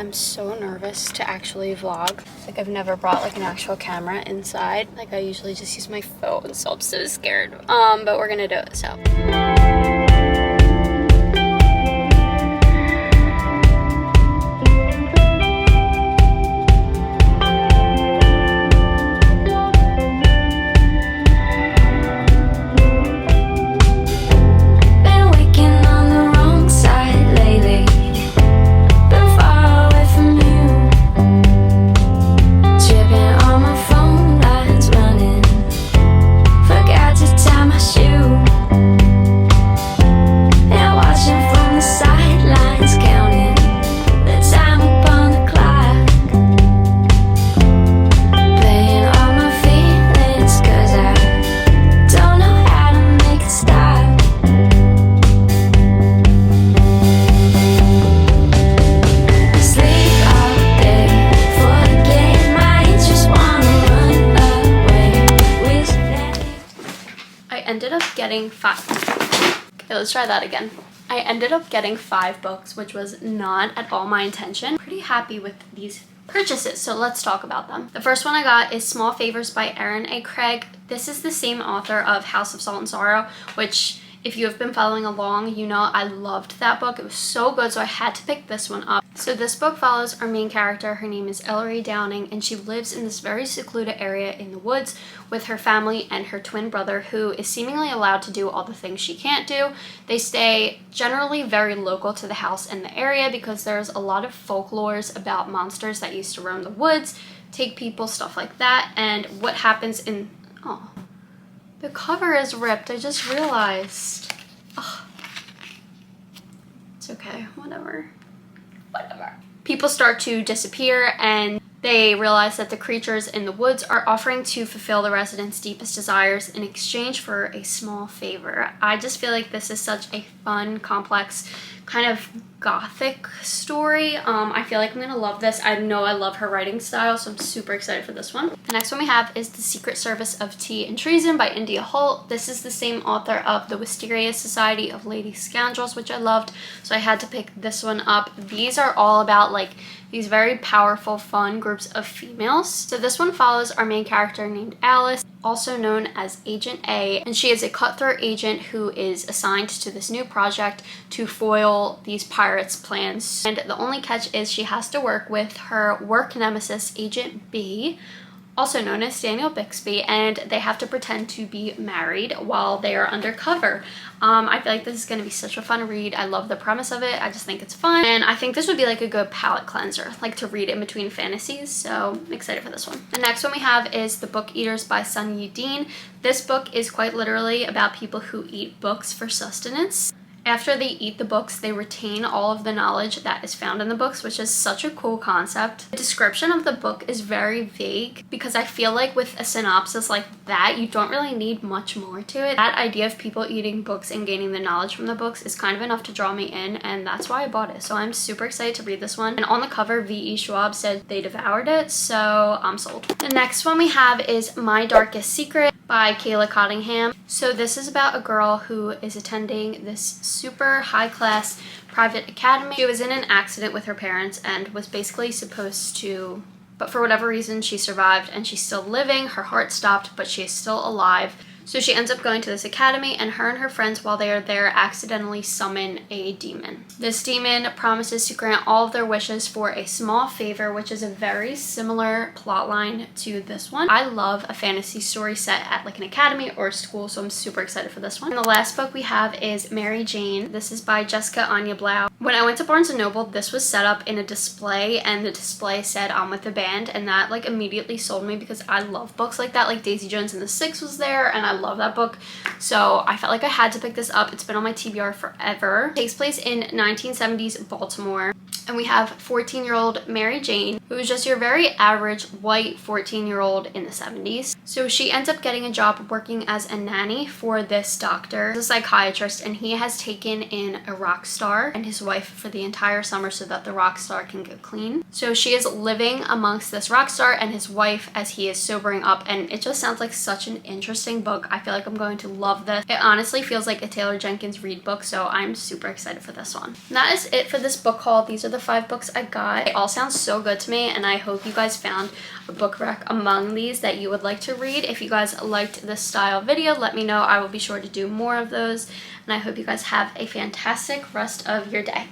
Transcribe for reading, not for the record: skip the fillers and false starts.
I'm so nervous to actually vlog. Like, I've never brought like an actual camera inside. Like, I usually just use my phone, so I'm so scared. But we're gonna do it, so. Okay, let's try that again. I ended up getting 5 books, which was not at all my intention. Pretty happy with these purchases, so let's talk about them. The first one I got is Small Favors by Erin A. Craig. This is the same author of House of Salt and Sorrow, which if you have been following along, you know I loved that book. It was so good, so I had to pick this one up. So this book follows our main character. Her name is Ellery Downing, and she lives in this very secluded area in the woods with her family and her twin brother, who is seemingly allowed to do all the things she can't do. They stay generally very local to the house and the area because there's a lot of folklores about monsters that used to roam the woods, take people, stuff like that. And what happens in... oh, the cover is ripped. I just realized. Oh. It's okay. Whatever. People start to disappear, and they realize that the creatures in the woods are offering to fulfill the residents' deepest desires in exchange for a small favor. I just feel like this is such a fun, complex, kind of gothic story. I feel like I'm gonna love this. I know I love her writing style, so I'm super excited for this one. The next one we have is The Secret Service of Tea and Treason by India Holt. This is the same author of The Wisteria Society of Lady Scoundrels, which I loved, so I had to pick this one up. These are all about like these very powerful, fun groups of females. So this one follows our main character named Alice, also known as Agent A, and she is a cutthroat agent who is assigned to this new project to foil these pirates' plans. And the only catch is she has to work with her work nemesis, Agent B, also known as Daniel Bixby, and they have to pretend to be married while they are undercover. I feel like this is going to be such a fun read. I love the premise of it. I just think it's fun, and I think this would be like a good palate cleanser, like to read in between fantasies, so I'm excited for this one. The next one we have is The Book Eaters by Sun Yi Dean. This book is quite literally about people who eat books for sustenance. After they eat the books, they retain all of the knowledge that is found in the books, which is such a cool concept. The description of the book is very vague because I feel like with a synopsis like that, you don't really need much more to it. That idea of people eating books and gaining the knowledge from the books is kind of enough to draw me in, and that's why I bought it. So I'm super excited to read this one. And on the cover, V.E. Schwab said they devoured it, so I'm sold. The next one we have is My Darkest Secret by Kayla Cottingham. So this is about a girl who is attending this super high-class private academy. She was in an accident with her parents and was basically supposed to, but for whatever reason she survived and she's still living. Her heart stopped, but she is still alive. So she ends up going to this academy, and her friends, while they are there, accidentally summon a demon. This demon promises to grant all of their wishes for a small favor, which is a very similar plotline to this one. I love a fantasy story set at like an academy or a school, so I'm super excited for this one. And the last book we have is Mary Jane. This is by Jessica Anya Blau. When I went to Barnes & Noble, this was set up in a display, and the display said I'm with the band, and that like immediately sold me because I love books like that. Like Daisy Jones and the Six was there, and I love that book, so I felt like I had to pick this up. It's been on my TBR forever. It takes place in 1970s Baltimore, and we have 14-year-old Mary Jane, who's just your very average white 14-year-old in the 70s. So she ends up getting a job working as a nanny for this doctor, a psychiatrist, and he has taken in a rock star and his wife for the entire summer so that the rock star can go clean. So she is living amongst this rock star and his wife as he is sobering up, and it just sounds like such an interesting book. I feel like I'm going to love this. It honestly feels like a Taylor Jenkins Reid book, so I'm super excited for this one. And that is it for this book haul. These are the 5 books I got. They all sound so good to me, and I hope you guys found a book rec among these that you would like to read. If you guys liked this style video, let me know. I will be sure to do more of those, and I hope you guys have a fantastic rest of your day.